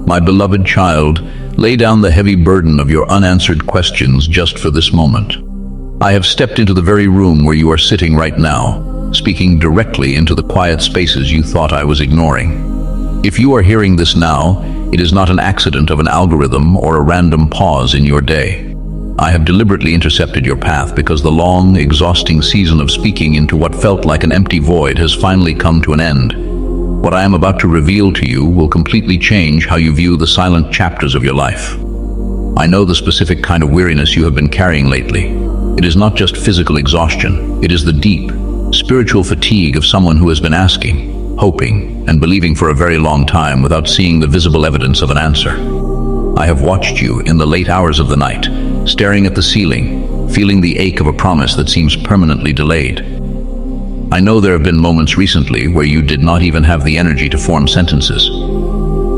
My beloved child, lay down the heavy burden of your unanswered questions just for this moment. I have stepped into the very room where you are sitting right now, speaking directly into the quiet spaces you thought I was ignoring. If you are hearing this now, it is not an accident of an algorithm or a random pause in your day. I have deliberately intercepted your path because the long, exhausting season of speaking into what felt like an empty void has finally come to an end. What I am about to reveal to you will completely change how you view the silent chapters of your life. I know the specific kind of weariness you have been carrying lately. It is not just physical exhaustion, it is the deep, spiritual fatigue of someone who has been asking, hoping, and believing for a very long time without seeing the visible evidence of an answer. I have watched you in the late hours of the night, staring at the ceiling, feeling the ache of a promise that seems permanently delayed. I know there have been moments recently where you did not even have the energy to form sentences.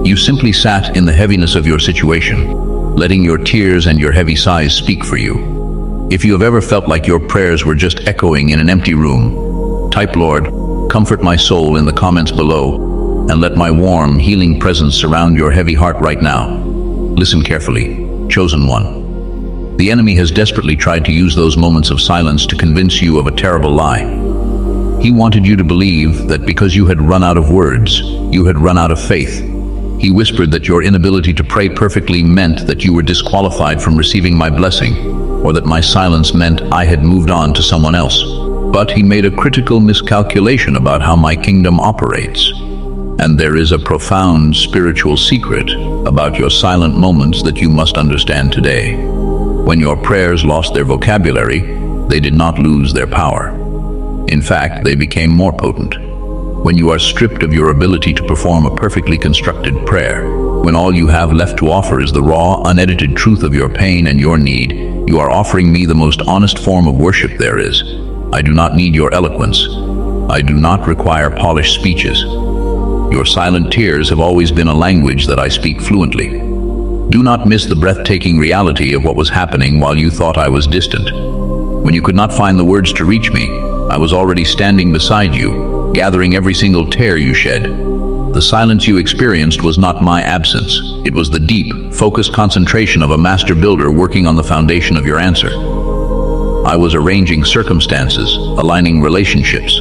You simply sat in the heaviness of your situation, letting your tears and your heavy sighs speak for you. If you have ever felt like your prayers were just echoing in an empty room, type "Lord, comfort my soul" in the comments below, and let my warm, healing presence surround your heavy heart right now. Listen carefully, chosen one. The enemy has desperately tried to use those moments of silence to convince you of a terrible lie. He wanted you to believe that because you had run out of words, you had run out of faith. He whispered that your inability to pray perfectly meant that you were disqualified from receiving my blessing, or that my silence meant I had moved on to someone else. But he made a critical miscalculation about how my kingdom operates. And there is a profound spiritual secret about your silent moments that you must understand today. When your prayers lost their vocabulary, they did not lose their power. In fact, they became more potent. When you are stripped of your ability to perform a perfectly constructed prayer, when all you have left to offer is the raw, unedited truth of your pain and your need, you are offering me the most honest form of worship there is. I do not need your eloquence. I do not require polished speeches. Your silent tears have always been a language that I speak fluently. Do not miss the breathtaking reality of what was happening while you thought I was distant. When you could not find the words to reach me, I was already standing beside you, gathering every single tear you shed. The silence you experienced was not my absence. It was the deep, focused concentration of a master builder working on the foundation of your answer. I was arranging circumstances, aligning relationships,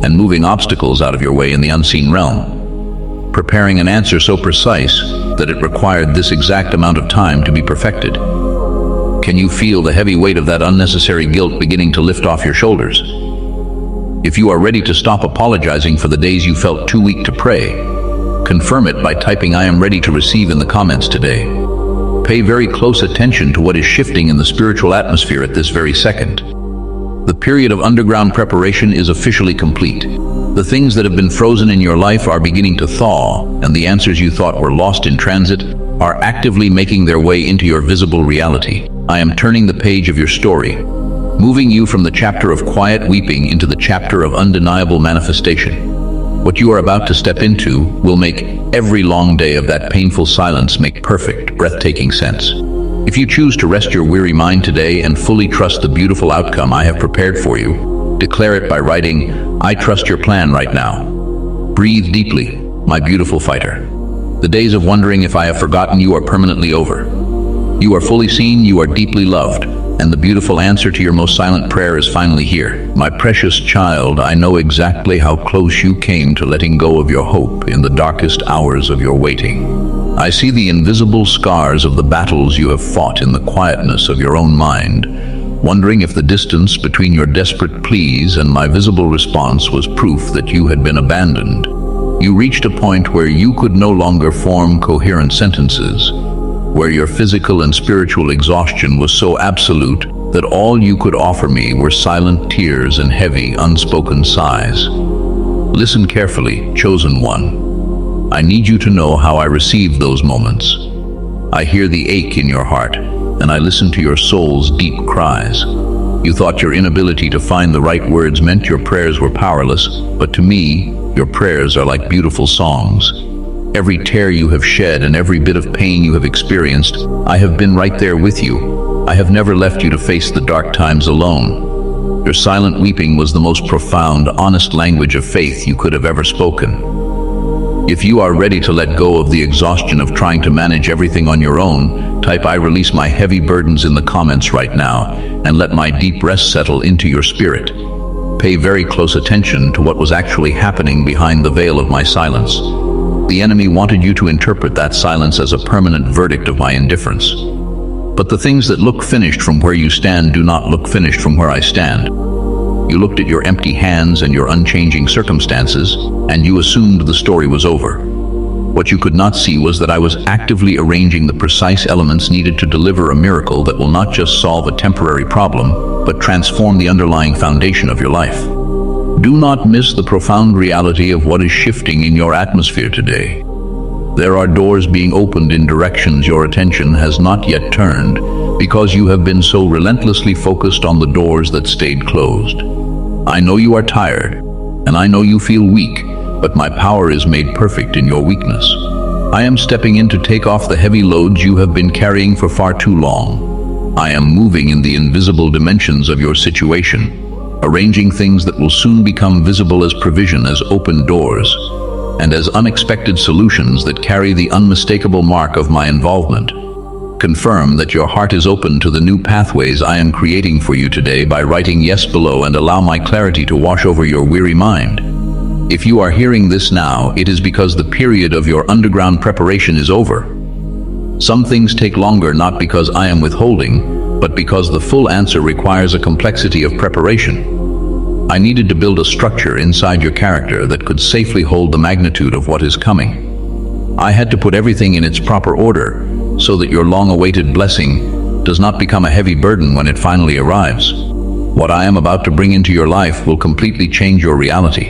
and moving obstacles out of your way in the unseen realm, preparing an answer so precise that it required this exact amount of time to be perfected. Can you feel the heavy weight of that unnecessary guilt beginning to lift off your shoulders? If you are ready to stop apologizing for the days you felt too weak to pray, confirm it by typing "I am ready to receive" in the comments today. Pay very close attention to what is shifting in the spiritual atmosphere at this very second. The period of underground preparation is officially complete. The things that have been frozen in your life are beginning to thaw, and the answers you thought were lost in transit are actively making their way into your visible reality. I am turning the page of your story, moving you from the chapter of quiet weeping into the chapter of undeniable manifestation. What you are about to step into will make every long day of that painful silence make perfect, breathtaking sense. If you choose to rest your weary mind today and fully trust the beautiful outcome I have prepared for you, declare it by writing, "I trust your plan" right now. Breathe deeply, my beautiful fighter. The days of wondering if I have forgotten you are permanently over. You are fully seen, you are deeply loved, and the beautiful answer to your most silent prayer is finally here. My precious child, I know exactly how close you came to letting go of your hope in the darkest hours of your waiting. I see the invisible scars of the battles you have fought in the quietness of your own mind, wondering if the distance between your desperate pleas and my visible response was proof that you had been abandoned. You reached a point where you could no longer form coherent sentences, where your physical and spiritual exhaustion was so absolute that all you could offer me were silent tears and heavy, unspoken sighs. Listen carefully, chosen one. I need you to know how I received those moments. I hear the ache in your heart, and I listen to your soul's deep cries. You thought your inability to find the right words meant your prayers were powerless, but to me, your prayers are like beautiful songs. Every tear you have shed and every bit of pain you have experienced, I have been right there with you. I have never left you to face the dark times alone. Your silent weeping was the most profound, honest language of faith you could have ever spoken. If you are ready to let go of the exhaustion of trying to manage everything on your own, type "I release my heavy burdens" in the comments right now, and let my deep rest settle into your spirit. Pay very close attention to what was actually happening behind the veil of my silence. The enemy wanted you to interpret that silence as a permanent verdict of my indifference. But the things that look finished from where you stand do not look finished from where I stand. You looked at your empty hands and your unchanging circumstances, and you assumed the story was over. What you could not see was that I was actively arranging the precise elements needed to deliver a miracle that will not just solve a temporary problem, but transform the underlying foundation of your life. Do not miss the profound reality of what is shifting in your atmosphere today. There are doors being opened in directions your attention has not yet turned, because you have been so relentlessly focused on the doors that stayed closed. I know you are tired, and I know you feel weak, but my power is made perfect in your weakness. I am stepping in to take off the heavy loads you have been carrying for far too long. I am moving in the invisible dimensions of your situation, arranging things that will soon become visible as provision, as open doors, and as unexpected solutions that carry the unmistakable mark of my involvement. Confirm that your heart is open to the new pathways I am creating for you today by writing yes below, and allow my clarity to wash over your weary mind. If you are hearing this now, it is because the period of your underground preparation is over. Some things take longer not because I am withholding, but because the full answer requires a complexity of preparation. I needed to build a structure inside your character that could safely hold the magnitude of what is coming. I had to put everything in its proper order so that your long-awaited blessing does not become a heavy burden when it finally arrives. What I am about to bring into your life will completely change your reality.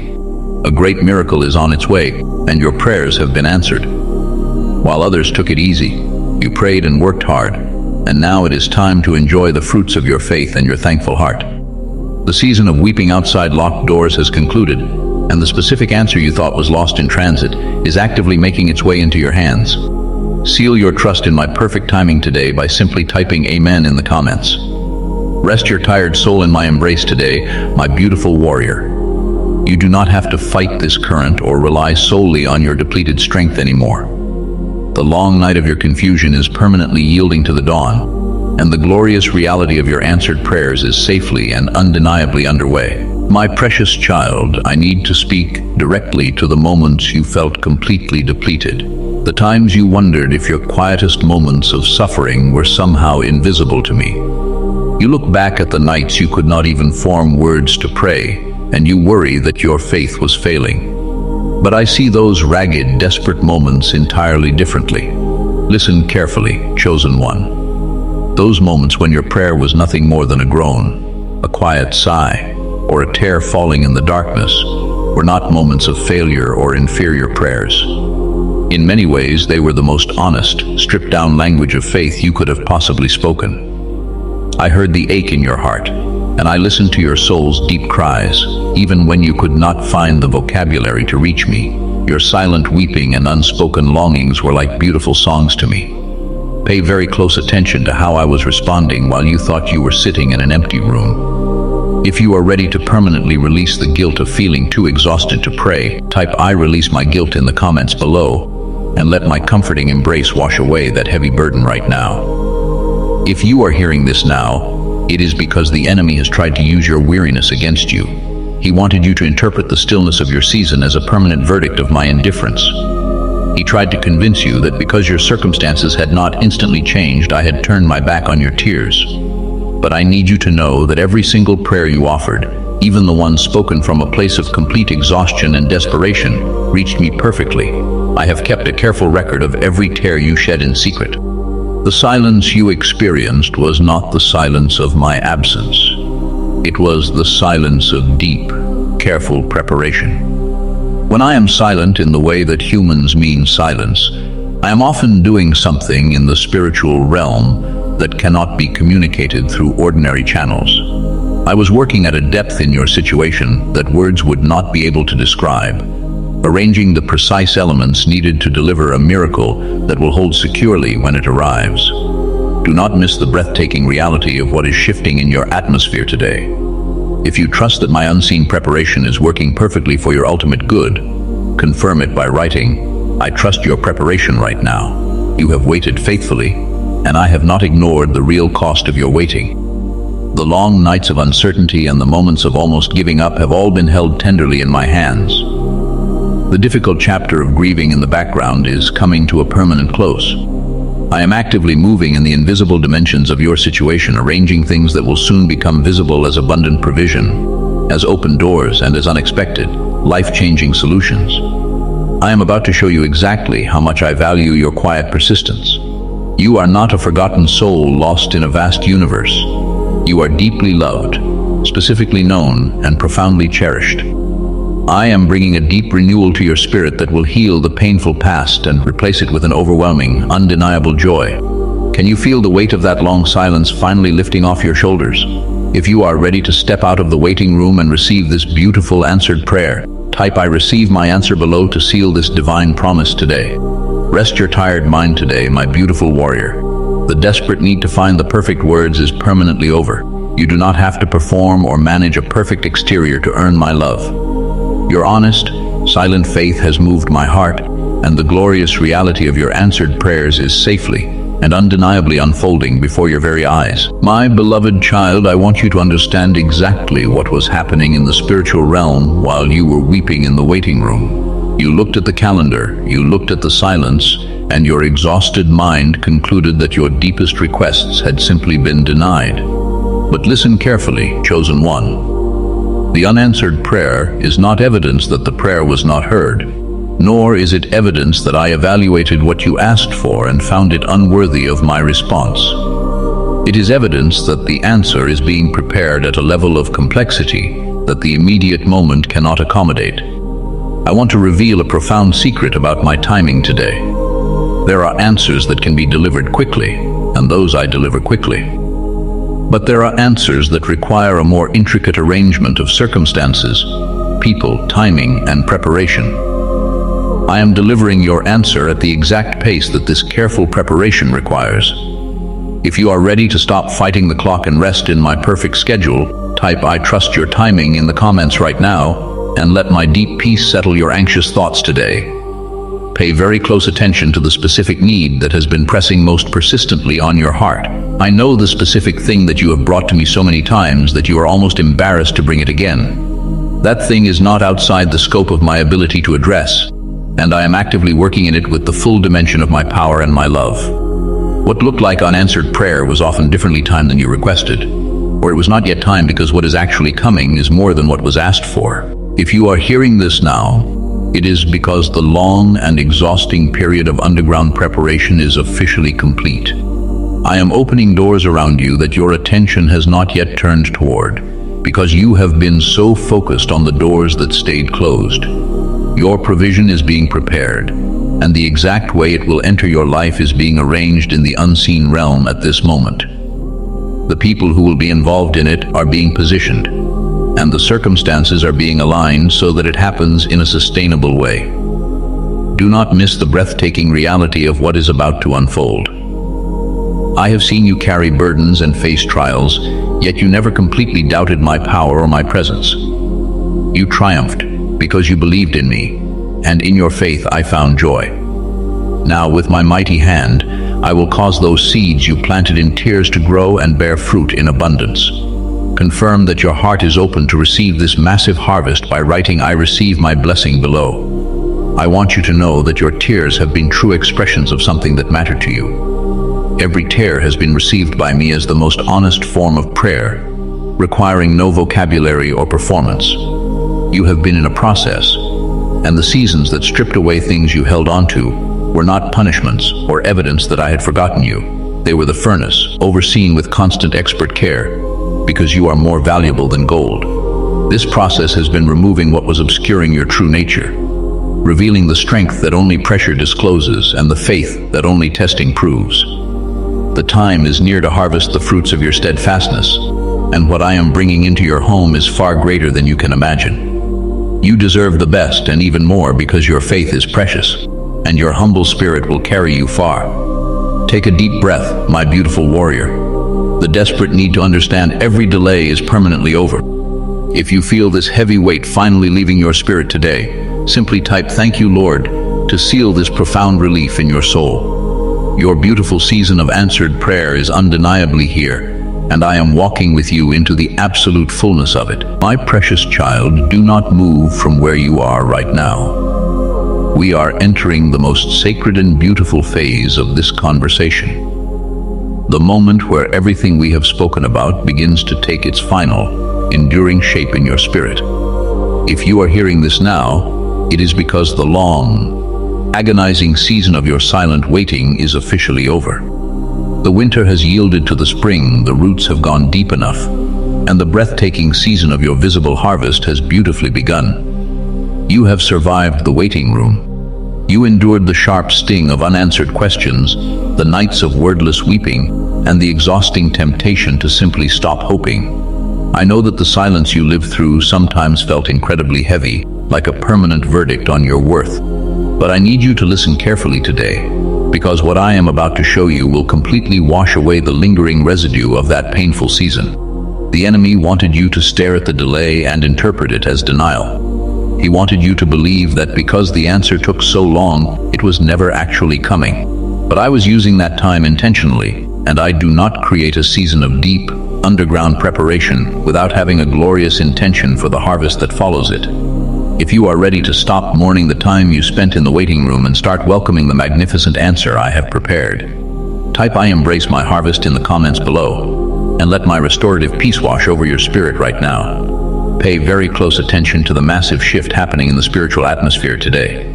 A great miracle is on its way, and your prayers have been answered. While others took it easy, you prayed and worked hard, and now it is time to enjoy the fruits of your faith and your thankful heart. The season of weeping outside locked doors has concluded, and the specific answer you thought was lost in transit is actively making its way into your hands. Seal your trust in my perfect timing today by simply typing "Amen" in the comments. Rest your tired soul in my embrace today, my beautiful warrior. You do not have to fight this current or rely solely on your depleted strength anymore. The long night of your confusion is permanently yielding to the dawn, and the glorious reality of your answered prayers is safely and undeniably underway. My precious child, I need to speak directly to the moments you felt completely depleted. The times you wondered if your quietest moments of suffering were somehow invisible to me. You look back at the nights you could not even form words to pray, and you worry that your faith was failing. But I see those ragged, desperate moments entirely differently. Listen carefully, chosen one. Those moments when your prayer was nothing more than a groan, a quiet sigh, or a tear falling in the darkness, were not moments of failure or inferior prayers. In many ways, they were the most honest, stripped-down language of faith you could have possibly spoken. I heard the ache in your heart, and I listened to your soul's deep cries, even when you could not find the vocabulary to reach me. Your silent weeping and unspoken longings were like beautiful songs to me. Pay very close attention to how I was responding while you thought you were sitting in an empty room. If you are ready to permanently release the guilt of feeling too exhausted to pray, type "I release my guilt" in the comments below, and let my comforting embrace wash away that heavy burden right now. If you are hearing this now, it is because the enemy has tried to use your weariness against you. He wanted you to interpret the stillness of your season as a permanent verdict of my indifference. He tried to convince you that because your circumstances had not instantly changed, I had turned my back on your tears. But I need you to know that every single prayer you offered, even the one spoken from a place of complete exhaustion and desperation, reached me perfectly. I have kept a careful record of every tear you shed in secret. The silence you experienced was not the silence of my absence. It was the silence of deep, careful preparation. When I am silent in the way that humans mean silence, I am often doing something in the spiritual realm that cannot be communicated through ordinary channels. I was working at a depth in your situation that words would not be able to describe, arranging the precise elements needed to deliver a miracle that will hold securely when it arrives. Do not miss the breathtaking reality of what is shifting in your atmosphere today. If you trust that my unseen preparation is working perfectly for your ultimate good, Confirm it by writing, "I trust your preparation right now. You have waited faithfully, and I have not ignored the real cost of your waiting." The long nights of uncertainty and the moments of almost giving up have all been held tenderly in my hands. The difficult chapter of grieving in the background is coming to a permanent close. I am actively moving in the invisible dimensions of your situation, arranging things that will soon become visible as abundant provision, as open doors, and as unexpected, life-changing solutions. I am about to show you exactly how much I value your quiet persistence. You are not a forgotten soul lost in a vast universe. You are deeply loved, specifically known, and profoundly cherished. I am bringing a deep renewal to your spirit that will heal the painful past and replace it with an overwhelming, undeniable joy. Can you feel the weight of that long silence finally lifting off your shoulders? If you are ready to step out of the waiting room and receive this beautiful answered prayer, type "I receive my answer" below to seal this divine promise today. Rest your tired mind today, my beautiful warrior. The desperate need to find the perfect words is permanently over. You do not have to perform or manage a perfect exterior to earn my love. Your honest, silent faith has moved my heart, and the glorious reality of your answered prayers is safely and undeniably unfolding before your very eyes. My beloved child, I want you to understand exactly what was happening in the spiritual realm while you were weeping in the waiting room. You looked at the calendar, you looked at the silence, and your exhausted mind concluded that your deepest requests had simply been denied. But listen carefully, chosen one. The unanswered prayer is not evidence that the prayer was not heard, nor is it evidence that I evaluated what you asked for and found it unworthy of my response. It is evidence that the answer is being prepared at a level of complexity that the immediate moment cannot accommodate. I want to reveal a profound secret about my timing today. There are answers that can be delivered quickly, and those I deliver quickly. But there are answers that require a more intricate arrangement of circumstances, people, timing, and preparation. I am delivering your answer at the exact pace that this careful preparation requires. If you are ready to stop fighting the clock and rest in my perfect schedule, type "I trust your timing" in the comments right now, and let my deep peace settle your anxious thoughts today. Pay very close attention to the specific need that has been pressing most persistently on your heart. I know the specific thing that you have brought to me so many times that you are almost embarrassed to bring it again. That thing is not outside the scope of my ability to address, and I am actively working in it with the full dimension of my power and my love. What looked like unanswered prayer was often differently timed than you requested, or it was not yet time because what is actually coming is more than what was asked for. If you are hearing this now, it is because the long and exhausting period of underground preparation is officially complete. I am opening doors around you that your attention has not yet turned toward, because you have been so focused on the doors that stayed closed. Your provision is being prepared, and the exact way it will enter your life is being arranged in the unseen realm at this moment. The people who will be involved in it are being positioned, and the circumstances are being aligned so that it happens in a sustainable way. Do not miss the breathtaking reality of what is about to unfold. I have seen you carry burdens and face trials, yet you never completely doubted my power or my presence. You triumphed because you believed in me, and in your faith I found joy. Now, with my mighty hand, I will cause those seeds you planted in tears to grow and bear fruit in abundance. Confirm that your heart is open to receive this massive harvest by writing "I receive my blessing" below. I want you to know that your tears have been true expressions of something that mattered to you. Every tear has been received by me as the most honest form of prayer, requiring no vocabulary or performance. You have been in a process, and the seasons that stripped away things you held onto were not punishments or evidence that I had forgotten you. They were the furnace, overseen with constant expert care, because you are more valuable than gold. This process has been removing what was obscuring your true nature, revealing the strength that only pressure discloses and the faith that only testing proves. The time is near to harvest the fruits of your steadfastness, and what I am bringing into your home is far greater than you can imagine. You deserve the best and even more because your faith is precious, and your humble spirit will carry you far. Take a deep breath, my beautiful warrior. The desperate need to understand every delay is permanently over. If you feel this heavy weight finally leaving your spirit today, simply type "Thank you, Lord" to seal this profound relief in your soul. Your beautiful season of answered prayer is undeniably here, and I am walking with you into the absolute fullness of it. My precious child, do not move from where you are right now. We are entering the most sacred and beautiful phase of this conversation. The moment where everything we have spoken about begins to take its final, enduring shape in your spirit. If you are hearing this now, it is because the long, agonizing season of your silent waiting is officially over. The winter has yielded to the spring, the roots have gone deep enough, and the breathtaking season of your visible harvest has beautifully begun. You have survived the waiting room. You endured the sharp sting of unanswered questions, the nights of wordless weeping, and the exhausting temptation to simply stop hoping. I know that the silence you lived through sometimes felt incredibly heavy, like a permanent verdict on your worth. But I need you to listen carefully today, because what I am about to show you will completely wash away the lingering residue of that painful season. The enemy wanted you to stare at the delay and interpret it as denial. He wanted you to believe that because the answer took so long, it was never actually coming. But I was using that time intentionally, and I do not create a season of deep, underground preparation without having a glorious intention for the harvest that follows it. If you are ready to stop mourning the time you spent in the waiting room and start welcoming the magnificent answer I have prepared, type "I embrace my harvest" in the comments below, and let my restorative peace wash over your spirit right now. Pay very close attention to the massive shift happening in the spiritual atmosphere today.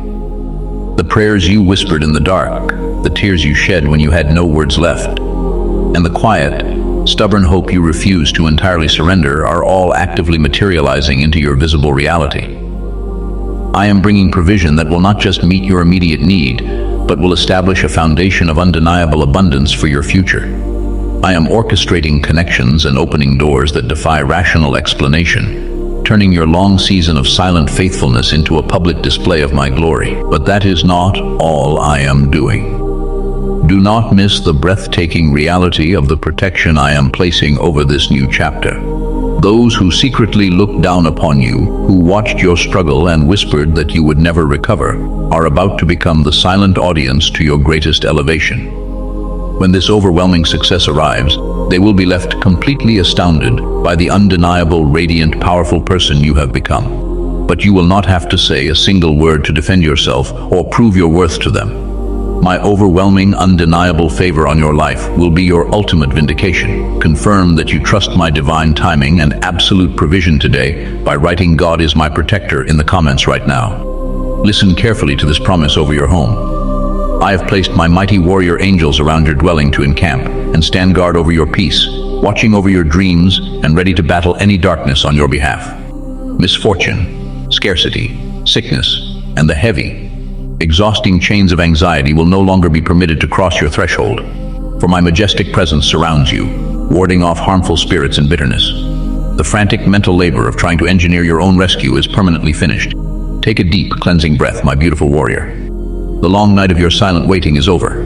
The prayers you whispered in the dark, the tears you shed when you had no words left, and the quiet, stubborn hope you refused to entirely surrender are all actively materializing into your visible reality. I am bringing provision that will not just meet your immediate need, but will establish a foundation of undeniable abundance for your future. I am orchestrating connections and opening doors that defy rational explanation, turning your long season of silent faithfulness into a public display of my glory. But that is not all I am doing. Do not miss the breathtaking reality of the protection I am placing over this new chapter. Those who secretly looked down upon you, who watched your struggle and whispered that you would never recover, are about to become the silent audience to your greatest elevation. When this overwhelming success arrives, they will be left completely astounded by the undeniable, radiant, powerful person you have become. But you will not have to say a single word to defend yourself or prove your worth to them. My overwhelming, undeniable favor on your life will be your ultimate vindication. Confirm that you trust my divine timing and absolute provision today by writing "God is my protector" in the comments right now. Listen carefully to this promise over your home. I have placed my mighty warrior angels around your dwelling to encamp and stand guard over your peace, watching over your dreams and ready to battle any darkness on your behalf. Misfortune, scarcity, sickness, and the heavy, exhausting chains of anxiety will no longer be permitted to cross your threshold, for my majestic presence surrounds you, warding off harmful spirits and bitterness. The frantic mental labor of trying to engineer your own rescue is permanently finished. Take a deep, cleansing breath, my beautiful warrior. The long night of your silent waiting is over.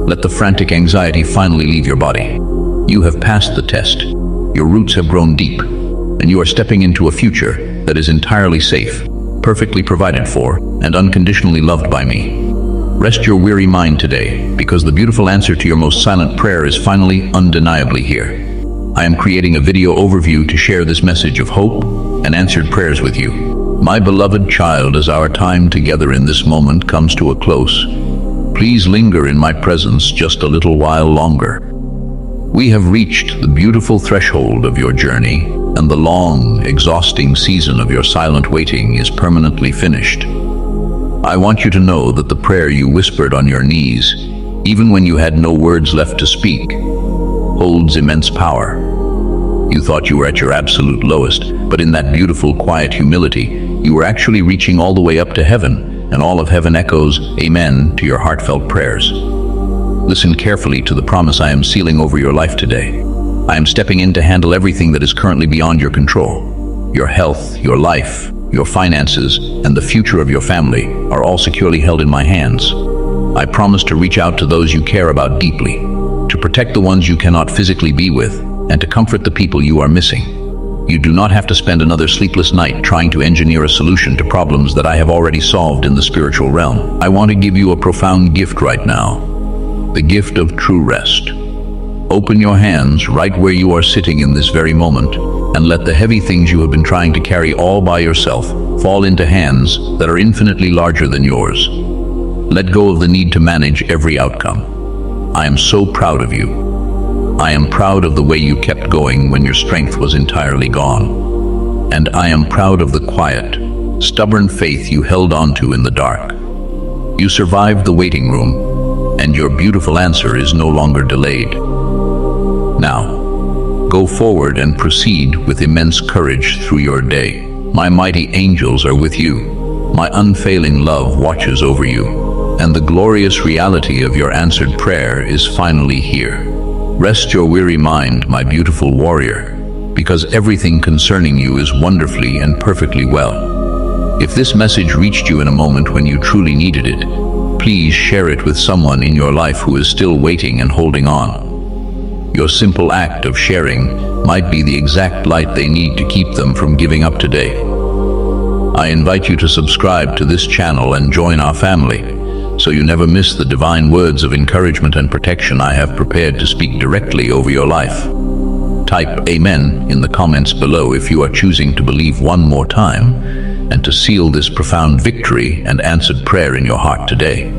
Let the frantic anxiety finally leave your body. You have passed the test. Your roots have grown deep, and you are stepping into a future that is entirely safe, perfectly provided for, and unconditionally loved by me. Rest your weary mind today, because the beautiful answer to your most silent prayer is finally undeniably here. I am creating a video overview to share this message of hope and answered prayers with you. My beloved child, as our time together in this moment comes to a close, please linger in my presence just a little while longer. We have reached the beautiful threshold of your journey, and the long, exhausting season of your silent waiting is permanently finished. I want you to know that the prayer you whispered on your knees, even when you had no words left to speak, holds immense power. You thought you were at your absolute lowest, but in that beautiful, quiet humility, you were actually reaching all the way up to heaven, and all of heaven echoes "Amen" to your heartfelt prayers. Listen carefully to the promise I am sealing over your life today. I am stepping in to handle everything that is currently beyond your control. Your health, your life, your finances, and the future of your family are all securely held in my hands. I promise to reach out to those you care about deeply, to protect the ones you cannot physically be with, and to comfort the people you are missing. You do not have to spend another sleepless night trying to engineer a solution to problems that I have already solved in the spiritual realm. I want to give you a profound gift right now, the gift of true rest. Open your hands right where you are sitting in this very moment, and let the heavy things you have been trying to carry all by yourself fall into hands that are infinitely larger than yours. Let go of the need to manage every outcome. I am so proud of you. I am proud of the way you kept going when your strength was entirely gone. And I am proud of the quiet, stubborn faith you held onto in the dark. You survived the waiting room, and your beautiful answer is no longer delayed. Now, go forward and proceed with immense courage through your day. My mighty angels are with you. My unfailing love watches over you, and the glorious reality of your answered prayer is finally here. Rest your weary mind, my beautiful warrior, because everything concerning you is wonderfully and perfectly well. If this message reached you in a moment when you truly needed it, please share it with someone in your life who is still waiting and holding on. Your simple act of sharing might be the exact light they need to keep them from giving up today. I invite you to subscribe to this channel and join our family, so you never miss the divine words of encouragement and protection I have prepared to speak directly over your life. Type Amen in the comments below if you are choosing to believe one more time and to seal this profound victory and answered prayer in your heart today.